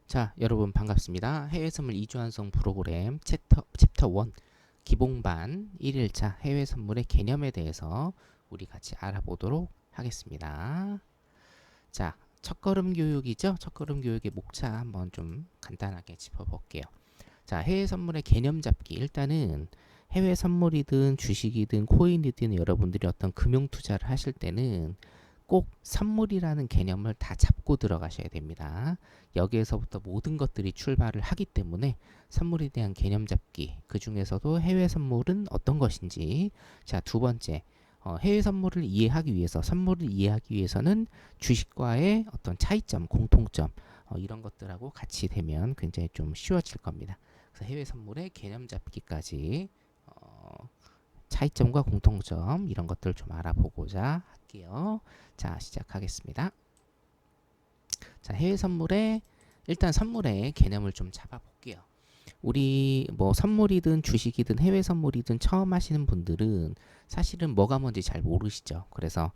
자, 여러분 반갑습니다. 해외 선물 2주 완성 프로그램 챕터 1 기본반 1일차 해외 선물의 개념에 대해서 우리 같이 알아보도록 하겠습니다. 자, 첫걸음 교육이죠. 첫걸음 교육의 목차 한번 좀 간단하게 짚어볼게요. 자, 해외 선물의 개념 잡기. 일단은 해외 선물이든 주식이든 코인이든 여러분들이 어떤 금융 투자를 하실 때는 꼭 선물이라는 개념을 다 잡고 들어가셔야 됩니다. 여기에서부터 모든 것들이 출발을 하기 때문에 선물에 대한 개념 잡기, 그 중에서도 해외 선물은 어떤 것인지. 자, 두 번째, 해외 선물을 이해하기 위해서, 선물을 이해하기 위해서는 주식과의 어떤 차이점, 공통점, 이런 것들하고 같이 되면 굉장히 좀 쉬워질 겁니다. 그래서 해외 선물의 개념 잡기까지 차이점과 공통점 이런 것들 좀 알아보고자 할게요. 자, 시작하겠습니다. 자, 해외 선물의 일단 선물의 개념을 좀 잡아볼게요. 우리 뭐 선물이든 주식이든 해외 선물이든 처음 하시는 분들은 사실은 뭐가 뭔지 잘 모르시죠. 그래서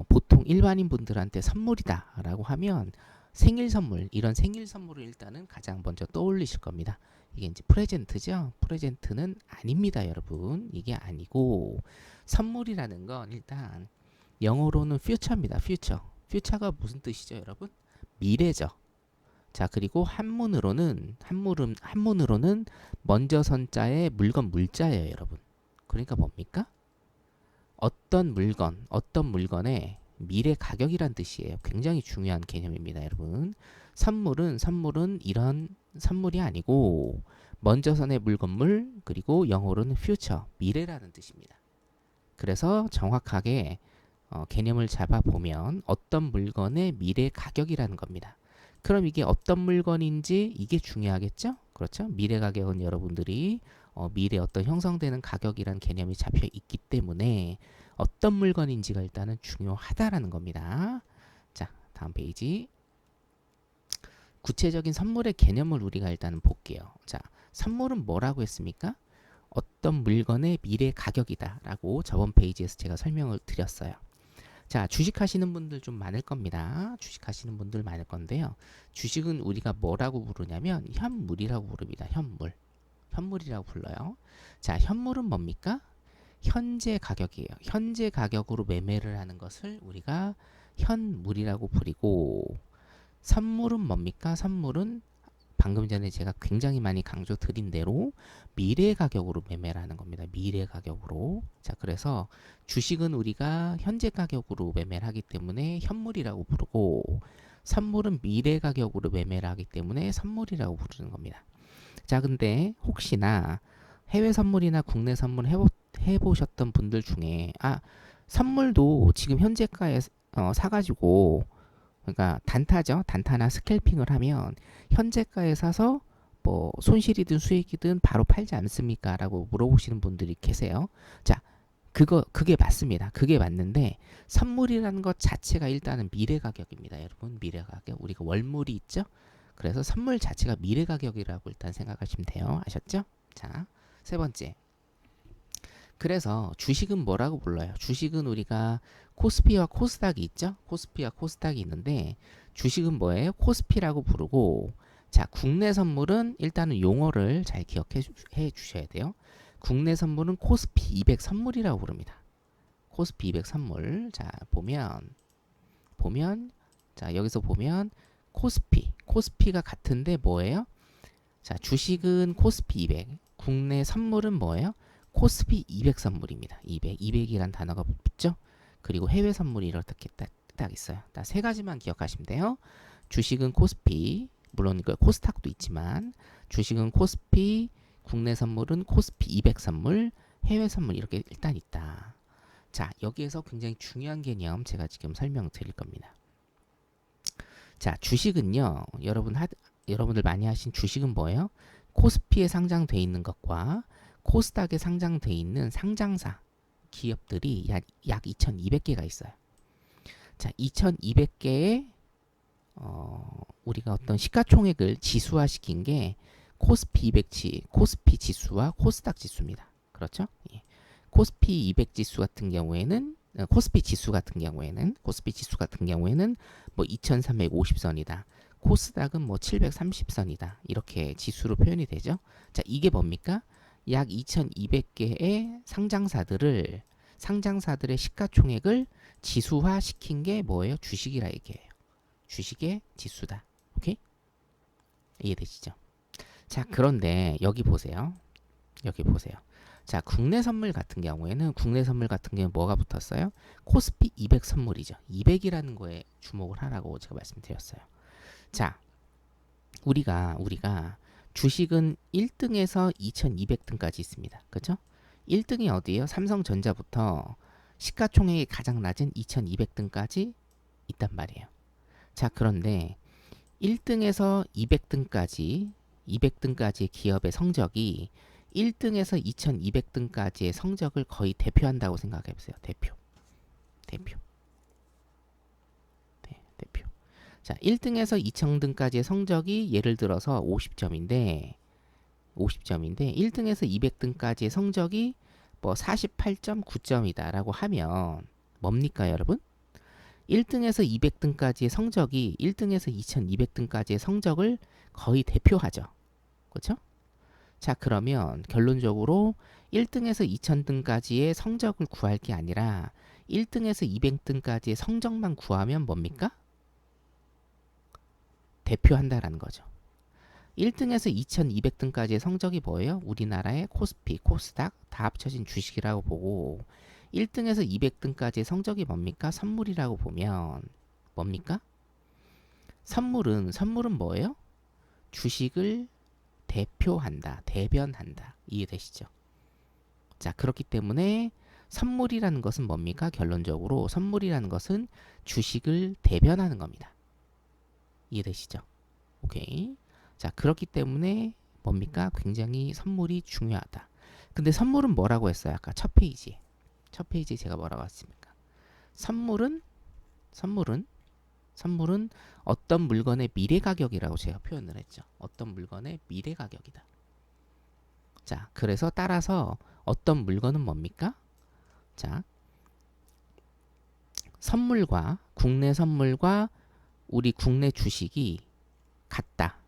보통 일반인 분들한테 선물이다라고 하면 생일 선물, 이런 생일 선물을 일단은 가장 먼저 떠올리실 겁니다. 이게 이제 프레젠트죠. 프레젠트는 아닙니다, 여러분. 이게 아니고 선물이라는 건 일단 영어로는 future입니다. future. future가 무슨 뜻이죠, 여러분? 미래죠. 자, 그리고 한문으로는 먼저 선자의 물건 물자예요, 여러분. 그러니까 뭡니까? 어떤 물건, 어떤 물건의 미래 가격이란 뜻이에요. 굉장히 중요한 개념입니다, 여러분. 선물은 이런 선물이 아니고 먼저 선의 물건물, 그리고 영어로는 future, 미래라는 뜻입니다. 그래서 정확하게 개념을 잡아보면 어떤 물건의 미래 가격이라는 겁니다. 그럼 이게 어떤 물건인지 이게 중요하겠죠? 그렇죠? 미래 가격은 여러분들이 미래 어떤 형성되는 가격이란 개념이 잡혀 있기 때문에 어떤 물건인지가 일단은 중요하다라는 겁니다. 자, 다음 페이지. 구체적인 선물의 개념을 우리가 일단은 볼게요. 자, 선물은 뭐라고 했습니까? 어떤 물건의 미래 가격이다라고 저번 페이지에서 제가 설명을 드렸어요. 자, 주식하시는 분들 좀 많을 겁니다. 주식하시는 분들 많을 건데요. 주식은 우리가 뭐라고 부르냐면 현물이라고 부릅니다. 현물. 현물이라고 불러요. 자, 현물은 뭡니까? 현재 가격이에요. 현재 가격으로 매매를 하는 것을 우리가 현물이라고 부르고, 선물은 뭡니까? 선물은 방금 전에 제가 굉장히 많이 강조 드린 대로 미래 가격으로 매매를 하는 겁니다. 미래 가격으로. 자, 그래서 주식은 우리가 현재 가격으로 매매를 하기 때문에 현물이라고 부르고, 선물은 미래 가격으로 매매를 하기 때문에 선물이라고 부르는 겁니다. 자, 근데 혹시나 해외 선물이나 국내 선물 해보셨던 분들 중에 선물도 지금 현재가에 사가지고, 그러니까 단타죠. 단타나 스캘핑을 하면 현재가에 사서 뭐 손실이든 수익이든 바로 팔지 않습니까? 라고 물어보시는 분들이 계세요. 자, 그게 맞습니다. 그게 맞는데 선물이라는 것 자체가 일단은 미래 가격입니다. 여러분, 미래 가격. 우리가 월물이 있죠? 그래서 선물 자체가 미래 가격이라고 일단 생각하시면 돼요. 아셨죠? 자, 세 번째. 그래서 주식은 뭐라고 불러요? 주식은 우리가 코스피와 코스닥이 있죠? 코스피와 코스닥이 있는데 주식은 뭐예요? 코스피라고 부르고, 자, 국내 선물은 일단은 용어를 잘 기억해 주셔야 돼요. 국내 선물은 코스피 200 선물이라고 부릅니다. 코스피 200 선물. 자, 보면 자, 여기서 보면 코스피가 같은데 뭐예요? 자, 주식은 코스피 200, 국내 선물은 뭐예요? 코스피 200 선물입니다. 200이란 단어가 붙죠? 그리고 해외 선물이 이렇게 딱 있어요. 딱 세 가지만 기억하시면 돼요. 주식은 코스피, 물론 그 코스닥도 있지만 주식은 코스피, 국내 선물은 코스피 200 선물, 해외 선물 이렇게 일단 있다. 자, 여기에서 굉장히 중요한 개념 제가 지금 설명드릴 겁니다. 자, 주식은요, 여러분들 많이 하신 주식은 뭐예요? 코스피에 상장돼 있는 것과 코스닥에 상장돼 있는 상장사 기업들이 약 2,200개가 있어요. 자, 2,200개의 우리가 어떤 시가총액을 지수화시킨 게 코스피 200 코스피 지수와 코스닥 지수입니다. 그렇죠? 예. 코스피 200 지수 같은 경우에는 코스피 지수 같은 경우에는 뭐 2,350선이다. 코스닥은 뭐 730선이다. 이렇게 지수로 표현이 되죠. 자, 이게 뭡니까? 약 2200개의 상장사들의 시가총액을 지수화시킨 게 뭐예요? 주식이라 얘기해요. 주식의 지수다. 오케이? 이해되시죠? 자, 그런데 여기 보세요. 여기 보세요. 자, 국내 선물 같은 경우에는 뭐가 붙었어요? 코스피 200 선물이죠. 200이라는 거에 주목을 하라고 제가 말씀드렸어요. 자, 우리가 주식은 1등에서 2200등까지 있습니다. 그렇죠? 1등이 어디예요? 삼성전자부터 시가총액이 가장 낮은 2200등까지 있단 말이에요. 자, 그런데 1등에서 200등까지의 기업의 성적이 1등에서 2200등까지의 성적을 거의 대표한다고 생각해 보세요. 대표. 자, 1등에서 2000등까지의 성적이 예를 들어서 50점인데 1등에서 200등까지의 성적이 뭐 48.9점이다라고 하면 뭡니까, 여러분? 1등에서 200등까지의 성적이 1등에서 2200등까지의 성적을 거의 대표하죠. 그렇죠? 자, 그러면 결론적으로 1등에서 2000등까지의 성적을 구할 게 아니라 1등에서 200등까지의 성적만 구하면 뭡니까? 대표한다라는 거죠. 1등에서 2200등까지의 성적이 뭐예요? 우리나라의 코스피, 코스닥 다 합쳐진 주식이라고 보고 1등에서 200등까지의 성적이 뭡니까? 선물이라고 보면 뭡니까? 선물은 뭐예요? 주식을 대변한다. 이해되시죠? 자, 그렇기 때문에 선물이라는 것은 뭡니까? 결론적으로 선물이라는 것은 주식을 대변하는 겁니다. 이해되시죠? 오케이. 자, 그렇기 때문에 뭡니까? 굉장히 선물이 중요하다. 근데 선물은 뭐라고 했어요? 아까 첫 페이지에 제가 뭐라고 했습니까? 선물은 어떤 물건의 미래 가격이라고 제가 표현을 했죠. 어떤 물건의 미래 가격이다. 자, 그래서 따라서 어떤 물건은 뭡니까? 자, 국내 선물과 우리 국내 주식이 같다.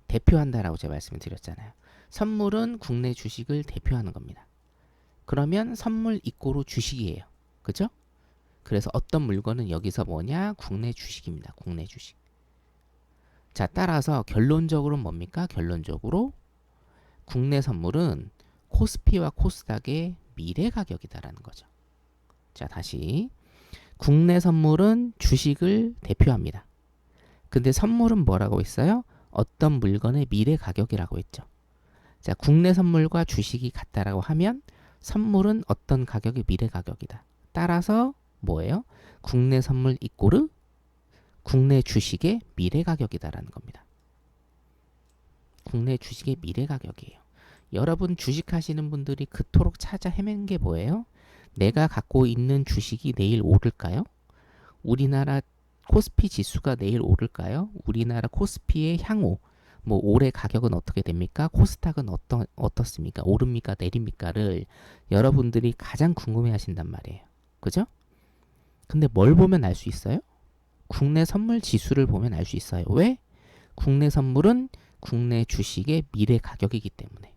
대표한다라고 제가 말씀을 드렸잖아요. 선물은 국내 주식을 대표하는 겁니다. 그러면 선물 이꼬르 주식이에요. 그죠? 그래서 어떤 물건은 여기서 뭐냐? 국내 주식입니다. 국내 주식. 자, 따라서 결론적으로 뭡니까? 결론적으로 국내 선물은 코스피와 코스닥의 미래 가격이다라는 거죠. 자, 다시. 국내 선물은 주식을 대표합니다. 근데 선물은 뭐라고 했어요? 어떤 물건의 미래 가격이라고 했죠. 자, 국내 선물과 주식이 같다라고 하면 선물은 어떤 가격의 미래 가격이다. 따라서 뭐예요? 국내 선물 이꼬르 국내 주식의 미래 가격이다라는 겁니다. 국내 주식의 미래 가격이에요. 여러분 주식하시는 분들이 그토록 찾아 헤맨 게 뭐예요? 내가 갖고 있는 주식이 내일 오를까요? 우리나라 코스피 지수가 내일 오를까요? 우리나라 코스피의 향후 뭐 올해 가격은 어떻게 됩니까? 코스닥은 어떻습니까? 오릅니까? 내립니까?를 여러분들이 가장 궁금해 하신단 말이에요. 그죠? 근데 뭘 보면 알 수 있어요? 국내 선물 지수를 보면 알 수 있어요. 왜? 국내 선물은 국내 주식의 미래 가격이기 때문에.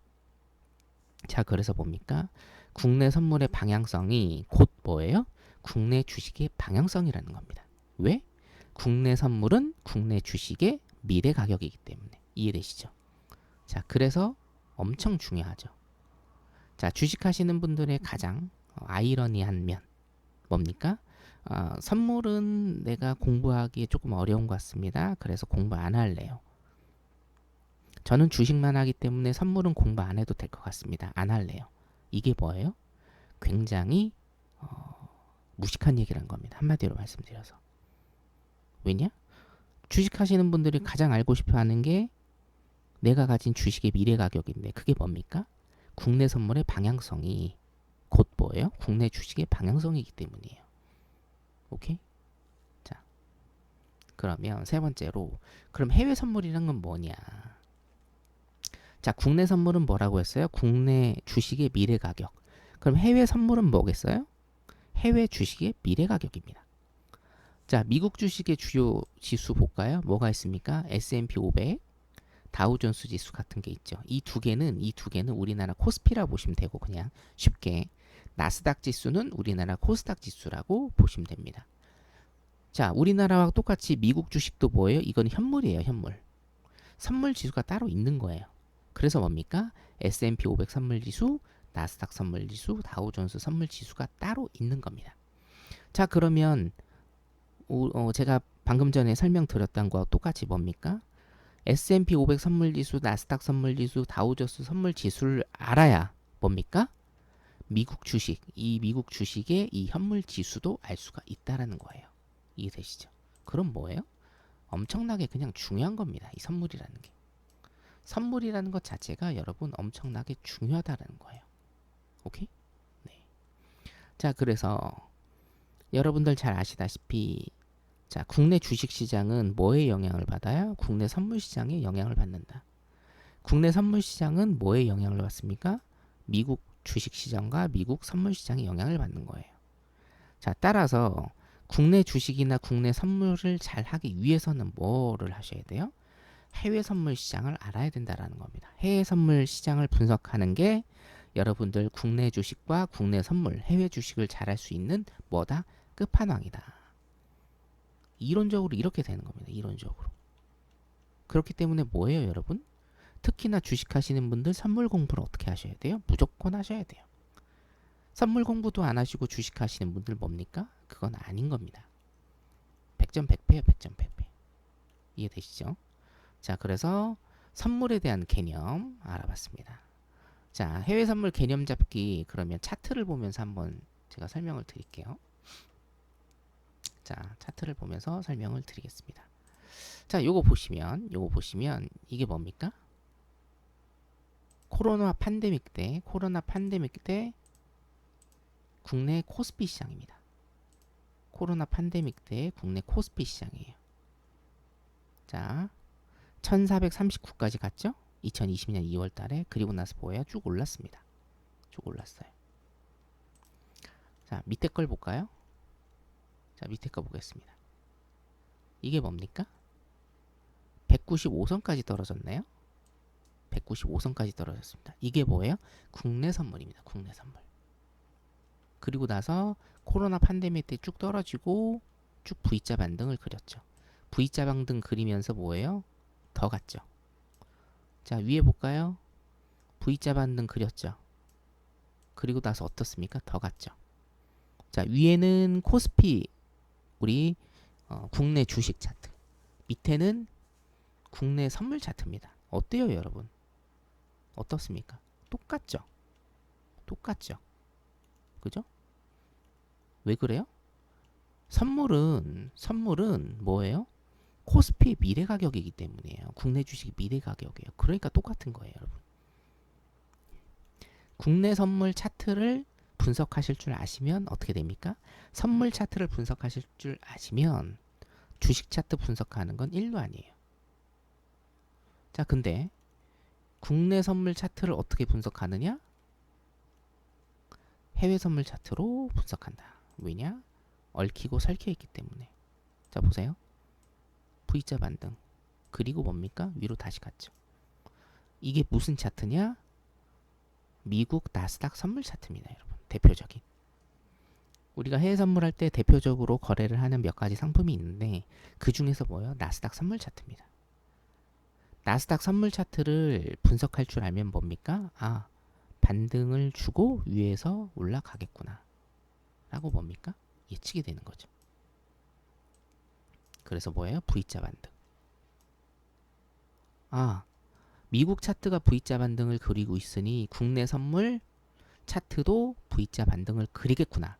자, 그래서 뭡니까? 국내 선물의 방향성이 곧 뭐예요? 국내 주식의 방향성이라는 겁니다. 왜? 국내 선물은 국내 주식의 미래 가격이기 때문에. 이해되시죠? 자, 그래서 엄청 중요하죠. 자, 주식하시는 분들의 가장 아이러니한 면 뭡니까? 선물은 내가 공부하기에 조금 어려운 것 같습니다. 그래서 공부 안 할래요. 저는 주식만 하기 때문에 선물은 공부 안 해도 될 것 같습니다. 안 할래요. 이게 뭐예요? 굉장히 무식한 얘기란 겁니다. 한마디로 말씀드려서. 왜냐? 주식하시는 분들이 가장 알고 싶어 하는 게 내가 가진 주식의 미래 가격인데 그게 뭡니까? 국내 선물의 방향성이 곧 뭐예요? 국내 주식의 방향성이기 때문이에요. 오케이? 자, 그러면 세 번째로 그럼 해외 선물이란 건 뭐냐? 자, 국내 선물은 뭐라고 했어요? 국내 주식의 미래 가격. 그럼 해외 선물은 뭐겠어요? 해외 주식의 미래 가격입니다. 자, 미국 주식의 주요 지수 볼까요? 뭐가 있습니까? S&P 500, 다우존스 지수 같은 게 있죠. 이 두 개는 우리나라 코스피라고 보시면 되고 그냥 쉽게 나스닥 지수는 우리나라 코스닥 지수라고 보시면 됩니다. 자, 우리나라와 똑같이 미국 주식도 뭐예요? 이건 현물이에요, 현물. 선물 지수가 따로 있는 거예요. 그래서 뭡니까? S&P 500 선물 지수, 나스닥 선물 지수, 다우존스 선물 지수가 따로 있는 겁니다. 자, 그러면 제가 방금 전에 설명드렸던 거와 똑같이 뭡니까? S&P 500 선물 지수, 나스닥 선물 지수, 다우존스 선물 지수를 알아야 뭡니까? 미국 주식, 이 미국 주식의 이 현물 지수도 알 수가 있다라는 거예요. 이해되시죠? 그럼 뭐예요? 엄청나게 그냥 중요한 겁니다. 이 선물이라는 게. 선물이라는 것 자체가 여러분 엄청나게 중요하다는 거예요. 오케이? 네. 자, 그래서 여러분들 잘 아시다시피 자, 국내 주식 시장은 뭐에 영향을 받아요? 국내 선물 시장에 영향을 받는다. 국내 선물 시장은 뭐에 영향을 받습니까? 미국 주식 시장과 미국 선물 시장에 영향을 받는 거예요. 자, 따라서 국내 주식이나 국내 선물을 잘 하기 위해서는 뭐를 하셔야 돼요? 해외 선물 시장을 알아야 된다라는 겁니다. 해외 선물 시장을 분석하는 게 여러분들 국내 주식과 국내 선물, 해외 주식을 잘할 수 있는 뭐다? 끝판왕이다. 이론적으로 이렇게 되는 겁니다. 이론적으로. 그렇기 때문에 뭐예요, 여러분? 특히나 주식하시는 분들 선물 공부를 어떻게 하셔야 돼요? 무조건 하셔야 돼요. 선물 공부도 안 하시고 주식하시는 분들 뭡니까? 그건 아닌 겁니다. 100점 100패요, 100점 100패. 이해되시죠? 자, 그래서 선물에 대한 개념 알아봤습니다. 자, 해외 선물 개념 잡기 그러면 차트를 보면서 한번 제가 설명을 드릴게요. 자, 차트를 보면서 설명을 드리겠습니다. 자, 요거 보시면 이게 뭡니까? 코로나 팬데믹 때 국내 코스피 시장입니다. 코로나 팬데믹 때 국내 코스피 시장이에요. 자, 1439까지 갔죠? 2020년 2월 달에. 그리고 나서 뭐예요? 쭉 올랐습니다. 쭉 올랐어요. 자, 밑에 걸 볼까요? 자, 밑에 거 보겠습니다. 이게 뭡니까? 195선까지 떨어졌네요. 195선까지 떨어졌습니다. 이게 뭐예요? 국내 선물입니다. 국내 선물. 그리고 나서 코로나 팬데믹 때 쭉 떨어지고 쭉 V자 반등을 그렸죠. V자 반등 그리면서 뭐예요? 더 갔죠. 자, 위에 볼까요? V자 반등 그렸죠. 그리고 나서 어떻습니까? 더 갔죠. 자, 위에는 코스피 우리 국내 주식 차트, 밑에는 국내 선물 차트입니다. 어때요, 여러분? 어떻습니까? 똑같죠? 똑같죠? 그죠? 왜 그래요? 선물은 뭐예요? 코스피 미래 가격이기 때문이에요. 국내 주식 미래 가격이에요. 그러니까 똑같은 거예요, 여러분. 국내 선물 차트를 분석하실 줄 아시면 어떻게 됩니까? 선물 차트를 분석하실 줄 아시면 주식 차트 분석하는 건 1도 아니에요. 자, 근데 국내 선물 차트를 어떻게 분석하느냐? 해외 선물 차트로 분석한다. 왜냐? 얽히고 설켜 있기 때문에. 자, 보세요. V자 반등. 그리고 뭡니까? 위로 다시 갔죠. 이게 무슨 차트냐? 미국 나스닥 선물 차트입니다, 여러분. 대표적인. 우리가 해외 선물할 때 대표적으로 거래를 하는 몇 가지 상품이 있는데 그 중에서 뭐예요? 나스닥 선물 차트입니다. 나스닥 선물 차트를 분석할 줄 알면 뭡니까? 아, 반등을 주고 위에서 올라가겠구나 라고 뭡니까? 예측이 되는 거죠. 그래서 뭐예요? V자 반등. 아, 미국 차트가 V자 반등을 그리고 있으니 국내 선물 차트도 V자 반등을 그리겠구나.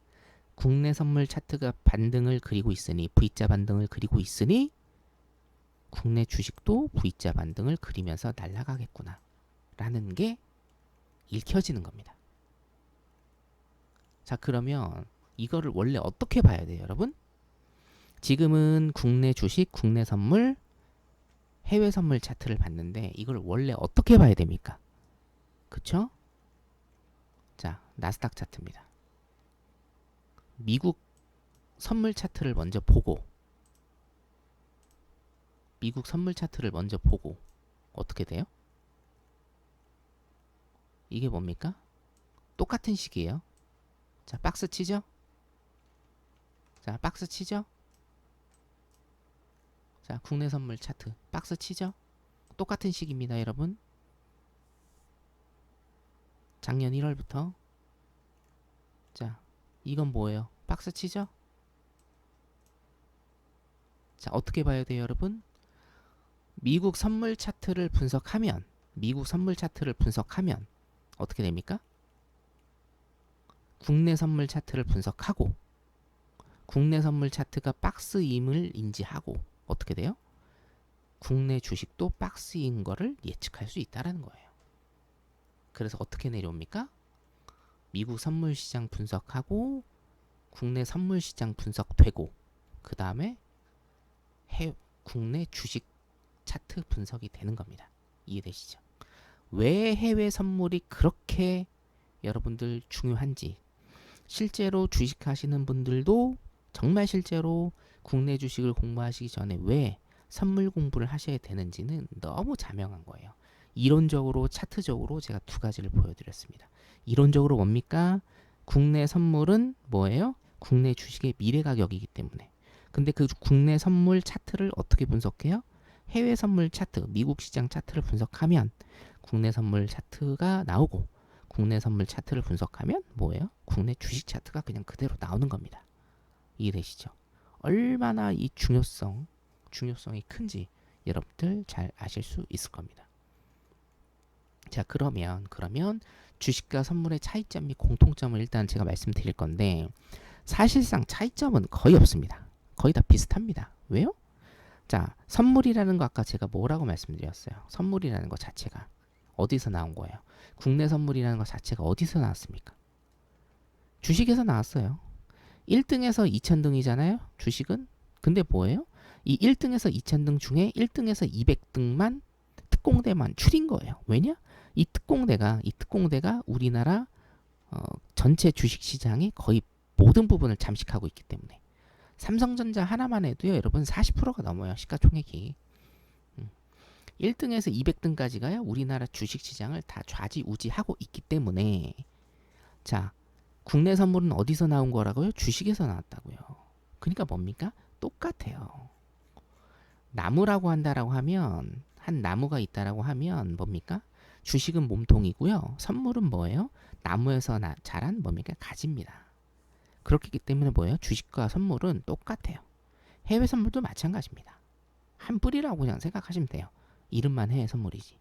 국내 선물 차트가 반등을 그리고 있으니 V자 반등을 그리고 있으니 국내 주식도 V자 반등을 그리면서 날아가겠구나 라는 게 읽혀지는 겁니다. 자, 그러면 이거를 원래 어떻게 봐야 돼요, 여러분? 지금은 국내 주식, 국내 선물, 해외 선물 차트를 봤는데 이걸 원래 어떻게 봐야 됩니까? 그쵸? 자, 나스닥 차트입니다. 미국 선물 차트를 먼저 보고 미국 선물 차트를 먼저 보고 어떻게 돼요? 이게 뭡니까? 똑같은 식이에요. 자, 박스 치죠? 자, 박스 치죠? 자, 국내 선물 차트 박스 치죠? 똑같은 식입니다, 여러분. 작년 1월부터. 자, 이건 뭐예요? 박스 치죠? 자, 어떻게 봐야 돼요, 여러분? 미국 선물 차트를 분석하면 어떻게 됩니까? 국내 선물 차트를 분석하고 국내 선물 차트가 박스임을 인지하고 어떻게 돼요? 국내 주식도 박스인 거를 예측할 수 있다는 거예요. 그래서 어떻게 내려옵니까? 미국 선물 시장 분석하고 국내 선물 시장 분석되고 그 다음에 국내 주식 차트 분석이 되는 겁니다. 이해되시죠? 왜 해외 선물이 그렇게 여러분들 중요한지, 실제로 주식하시는 분들도 정말 실제로 국내 주식을 공부하시기 전에 왜 선물 공부를 하셔야 되는지는 너무 자명한 거예요. 이론적으로 차트적으로 제가 두 가지를 보여드렸습니다. 이론적으로 뭡니까? 국내 선물은 뭐예요? 국내 주식의 미래 가격이기 때문에. 근데 그 국내 선물 차트를 어떻게 분석해요? 해외 선물 차트, 미국 시장 차트를 분석하면 국내 선물 차트가 나오고 국내 선물 차트를 분석하면 뭐예요? 국내 주식 차트가 그냥 그대로 나오는 겁니다. 이해되시죠? 얼마나 이 중요성이 큰지 여러분들 잘 아실 수 있을 겁니다. 자, 그러면 주식과 선물의 차이점 및 공통점을 일단 제가 말씀드릴 건데 사실상 차이점은 거의 없습니다. 거의 다 비슷합니다. 왜요? 자, 선물이라는 거 아까 제가 뭐라고 말씀드렸어요? 선물이라는 거 자체가 어디서 나온 거예요? 국내 선물이라는 거 자체가 어디서 나왔습니까? 주식에서 나왔어요. 1등에서 2000등이잖아요. 주식은. 근데 뭐예요? 이 1등에서 2000등 중에 1등에서 200등만 특공대만 추린 거예요. 왜냐? 이 특공대가 우리나라 전체 주식시장의 거의 모든 부분을 잠식하고 있기 때문에 삼성전자 하나만 해도요, 여러분 40%가 넘어요. 시가총액이. 1등에서 200등까지가요, 우리나라 주식시장을 다 좌지우지하고 있기 때문에 자, 국내 선물은 어디서 나온 거라고요? 주식에서 나왔다고요. 그러니까 뭡니까? 똑같아요. 나무라고 한다라고 하면 한 나무가 있다라고 하면 뭡니까? 주식은 몸통이고요. 선물은 뭐예요? 나무에서 자란 뭡니까? 가지입니다. 그렇기 때문에 뭐예요? 주식과 선물은 똑같아요. 해외 선물도 마찬가지입니다. 한 뿌리라고 그냥 생각하시면 돼요. 이름만 해외 선물이지.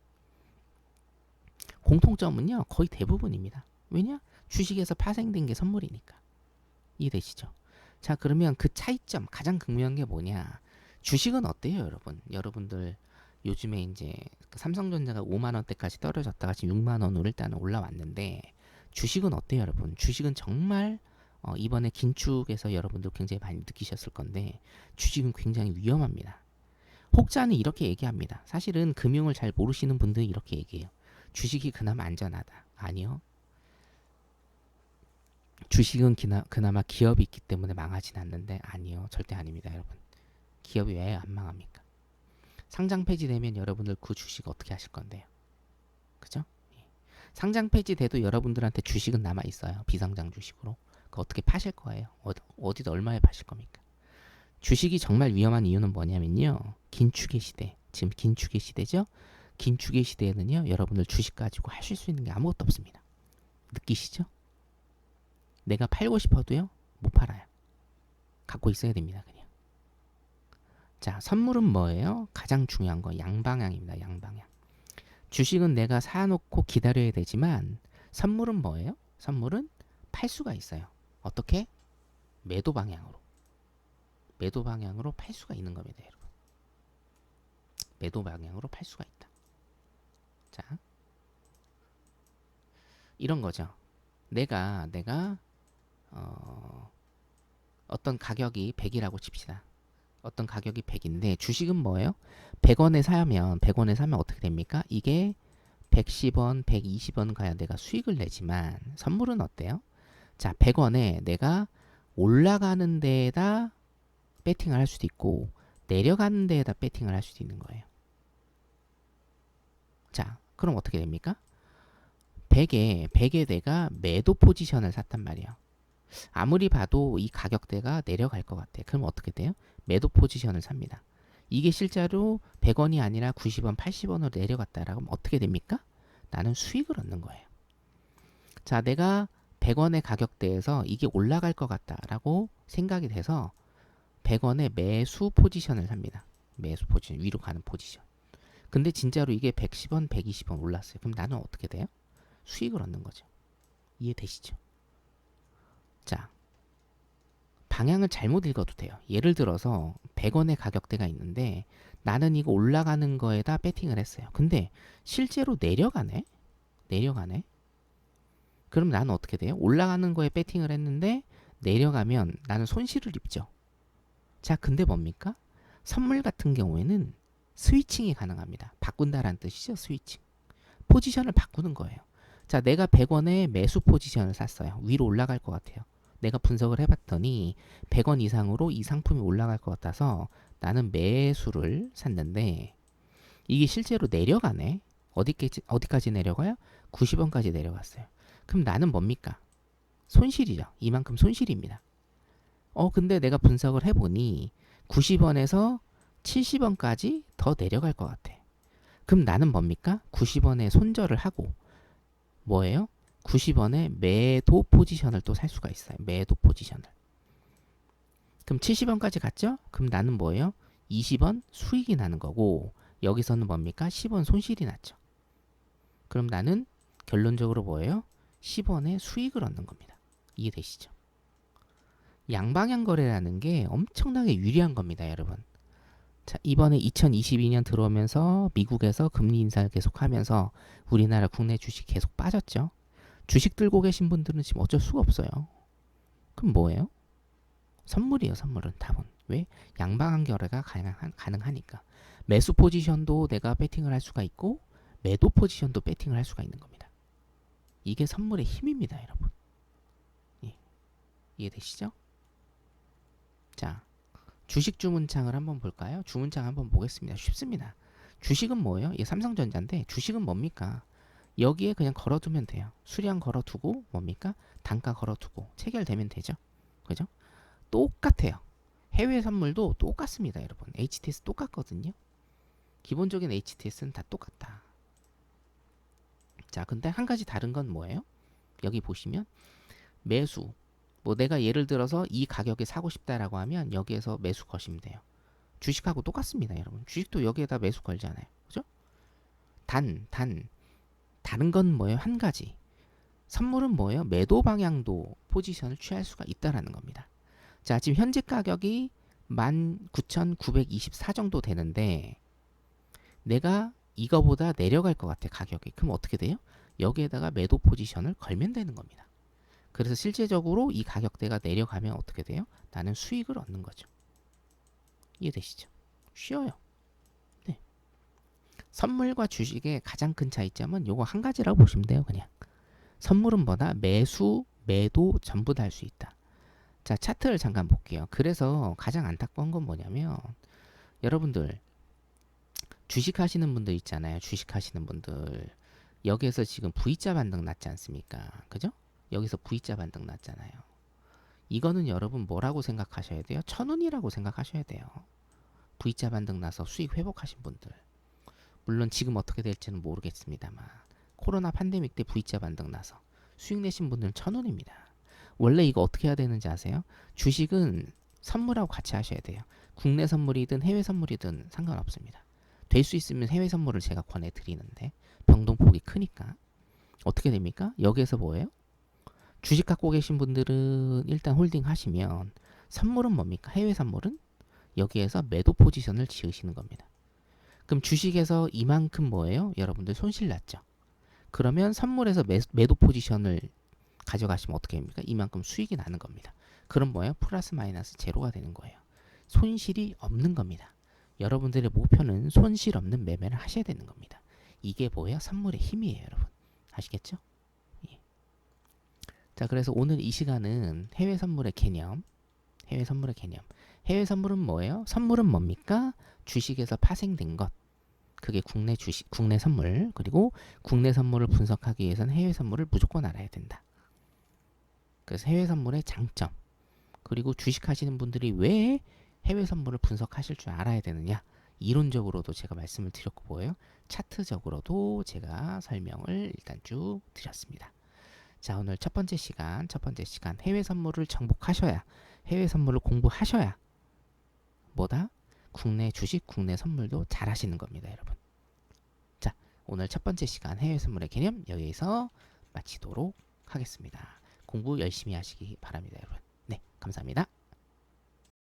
공통점은요, 거의 대부분입니다. 왜냐? 주식에서 파생된 게 선물이니까. 이해되시죠? 자, 그러면 그 차이점, 가장 극명한 게 뭐냐? 주식은 어때요, 여러분? 여러분들 요즘에 이제 삼성전자가 5만 원대까지 떨어졌다가 지금 6만 원으로 일단은 올라왔는데 주식은 어때요, 여러분? 주식은 정말 이번에 긴축에서 여러분들 굉장히 많이 느끼셨을 건데 주식은 굉장히 위험합니다. 혹자는 이렇게 얘기합니다. 사실은 금융을 잘 모르시는 분들이 이렇게 얘기해요. 주식이 그나마 안전하다. 아니요. 주식은 그나마 기업이 있기 때문에 망하진 않는데 아니요. 절대 아닙니다, 여러분. 기업이 왜 안 망합니까? 상장 폐지되면 여러분들 그 주식 어떻게 하실 건데요? 그죠? 상장 폐지돼도 여러분들한테 주식은 남아 있어요. 비상장 주식으로. 그거 어떻게 파실 거예요? 어디다 얼마에 파실 겁니까? 주식이 정말 위험한 이유는 뭐냐면요. 긴축의 시대. 지금 긴축의 시대죠? 긴축의 시대에는요. 여러분들 주식 가지고 하실 수 있는 게 아무것도 없습니다. 느끼시죠? 내가 팔고 싶어도요. 못 팔아요. 갖고 있어야 됩니다. 그냥. 자, 선물은 뭐예요? 가장 중요한 거 양방향입니다. 양방향. 주식은 내가 사놓고 기다려야 되지만 선물은 뭐예요? 선물은 팔 수가 있어요. 어떻게? 매도 방향으로. 매도 방향으로 팔 수가 있는 겁니다, 여러분. 매도 방향으로 팔 수가 있다. 자, 이런 거죠. 내가 어떤 가격이 100이라고 칩시다. 어떤 가격이 100인데 주식은 뭐예요? 100원에 사면 어떻게 됩니까? 이게 110원, 120원 가야 내가 수익을 내지만 선물은 어때요? 자, 100원에 내가 올라가는 데에다 배팅을 할 수도 있고 내려가는 데에다 배팅을 할 수도 있는 거예요. 자, 그럼 어떻게 됩니까? 100에 내가 매도 포지션을 샀단 말이에요. 아무리 봐도 이 가격대가 내려갈 것 같아. 그럼 어떻게 돼요? 매도 포지션을 삽니다. 이게 실제로 100원이 아니라 90원, 80원으로 내려갔다라고 하면 어떻게 됩니까? 나는 수익을 얻는 거예요. 자, 내가 100원의 가격대에서 이게 올라갈 것 같다라고 생각이 돼서 100원의 매수 포지션을 삽니다. 매수 포지션, 위로 가는 포지션. 근데 진짜로 이게 110원, 120원 올랐어요. 그럼 나는 어떻게 돼요? 수익을 얻는 거죠. 이해되시죠? 자, 방향을 잘못 읽어도 돼요. 예를 들어서 100원의 가격대가 있는데 나는 이거 올라가는 거에다 배팅을 했어요. 근데 실제로 내려가네? 내려가네? 그럼 나는 어떻게 돼요? 올라가는 거에 배팅을 했는데 내려가면 나는 손실을 입죠. 자, 근데 뭡니까? 선물 같은 경우에는 스위칭이 가능합니다. 바꾼다라는 뜻이죠. 스위칭. 포지션을 바꾸는 거예요. 자, 내가 100원에 매수 포지션을 샀어요. 위로 올라갈 것 같아요. 내가 분석을 해봤더니 100원 이상으로 이 상품이 올라갈 것 같아서 나는 매수를 샀는데 이게 실제로 내려가네. 어디까지 내려가요? 90원까지 내려갔어요. 그럼 나는 뭡니까? 손실이죠. 이만큼 손실입니다. 근데 내가 분석을 해보니 90원에서 70원까지 더 내려갈 것 같아. 그럼 나는 뭡니까? 90원에 손절을 하고 뭐예요? 90원에 매도 포지션을 또 살 수가 있어요. 매도 포지션을. 그럼 70원까지 갔죠? 그럼 나는 뭐예요? 20원 수익이 나는 거고 여기서는 뭡니까? 10원 손실이 났죠. 그럼 나는 결론적으로 뭐예요? 10원의 수익을 얻는 겁니다. 이해되시죠? 양방향 거래라는 게 엄청나게 유리한 겁니다, 여러분. 자, 이번에 2022년 들어오면서 미국에서 금리 인상을 계속하면서 우리나라 국내 주식 계속 빠졌죠. 주식 들고 계신 분들은 지금 어쩔 수가 없어요. 그럼 뭐예요? 선물이에요, 선물은 답은. 왜? 양방향 거래가 가능하니까. 매수 포지션도 내가 배팅을 할 수가 있고 매도 포지션도 배팅을 할 수가 있는 겁니다. 이게 선물의 힘입니다, 여러분. 예. 이해되시죠? 자, 주식 주문창을 한번 볼까요? 주문창 한번 보겠습니다. 쉽습니다. 주식은 뭐예요? 이게 삼성전자인데 주식은 뭡니까? 여기에 그냥 걸어두면 돼요. 수량 걸어두고 뭡니까? 단가 걸어두고 체결되면 되죠. 그죠? 똑같아요. 해외 선물도 똑같습니다, 여러분. HTS 똑같거든요. 기본적인 HTS는 다 똑같다. 자, 근데 한 가지 다른 건 뭐예요? 여기 보시면 매수. 뭐 내가 예를 들어서 이 가격에 사고 싶다라고 하면 여기에서 매수 거시면 돼요. 주식하고 똑같습니다, 여러분. 주식도 여기에다 매수 걸잖아요. 그죠? 다른 건 뭐예요? 한 가지. 선물은 뭐예요? 매도 방향도 포지션을 취할 수가 있다라는 겁니다. 자, 지금 현재 가격이 19,924 정도 되는데 내가 이거보다 내려갈 것 같아, 가격이. 그럼 어떻게 돼요? 여기에다가 매도 포지션을 걸면 되는 겁니다. 그래서 실제적으로 이 가격대가 내려가면 어떻게 돼요? 나는 수익을 얻는 거죠. 이해되시죠? 쉬워요. 네. 선물과 주식의 가장 큰 차이점은 요거 한 가지라고 보시면 돼요. 그냥 선물은 뭐다? 매수, 매도 전부 다 할 수 있다. 자, 차트를 잠깐 볼게요. 그래서 가장 안타까운 건 뭐냐면 여러분들 주식 하시는 분들 있잖아요. 주식 하시는 분들 여기에서 지금 V자 반등 났지 않습니까? 그죠? 여기서 V자 반등 났잖아요. 이거는 여러분 뭐라고 생각하셔야 돼요? 천운이라고 생각하셔야 돼요. V자 반등 나서 수익 회복하신 분들. 물론 지금 어떻게 될지는 모르겠습니다만 코로나 팬데믹 때 V자 반등 나서 수익 내신 분들은 천운입니다. 원래 이거 어떻게 해야 되는지 아세요? 주식은 선물하고 같이 하셔야 돼요. 국내 선물이든 해외 선물이든 상관없습니다. 될 수 있으면 해외 선물을 제가 권해드리는데 변동폭이 크니까 어떻게 됩니까? 여기에서 뭐예요? 주식 갖고 계신 분들은 일단 홀딩 하시면 선물은 뭡니까? 해외 선물은 여기에서 매도 포지션을 지으시는 겁니다. 그럼 주식에서 이만큼 뭐예요? 여러분들 손실 났죠? 그러면 선물에서 매도 포지션을 가져가시면 어떻게 됩니까? 이만큼 수익이 나는 겁니다. 그럼 뭐예요? 플러스 마이너스 제로가 되는 거예요. 손실이 없는 겁니다. 여러분들의 목표는 손실 없는 매매를 하셔야 되는 겁니다. 이게 뭐예요? 선물의 힘이에요, 여러분. 아시겠죠? 예. 자, 그래서 오늘 이 시간은 해외 선물의 개념, 해외 선물은 뭐예요? 선물은 뭡니까? 주식에서 파생된 것. 그게 국내 주식, 국내 선물. 그리고 국내 선물을 분석하기 위해서는 해외 선물을 무조건 알아야 된다. 그래서 해외 선물의 장점. 그리고 주식 하시는 분들이 왜 해외 선물을 분석하실 줄 알아야 되느냐. 이론적으로도 제가 말씀을 드렸고 뭐예요? 차트적으로도 제가 설명을 일단 쭉 드렸습니다. 자, 오늘 첫 번째 시간 해외 선물을 정복하셔야, 해외 선물을 공부하셔야 뭐다? 국내 주식, 국내 선물도 잘 하시는 겁니다, 여러분. 자, 오늘 첫 번째 시간 해외 선물의 개념 여기에서 마치도록 하겠습니다. 공부 열심히 하시기 바랍니다, 여러분. 네, 감사합니다.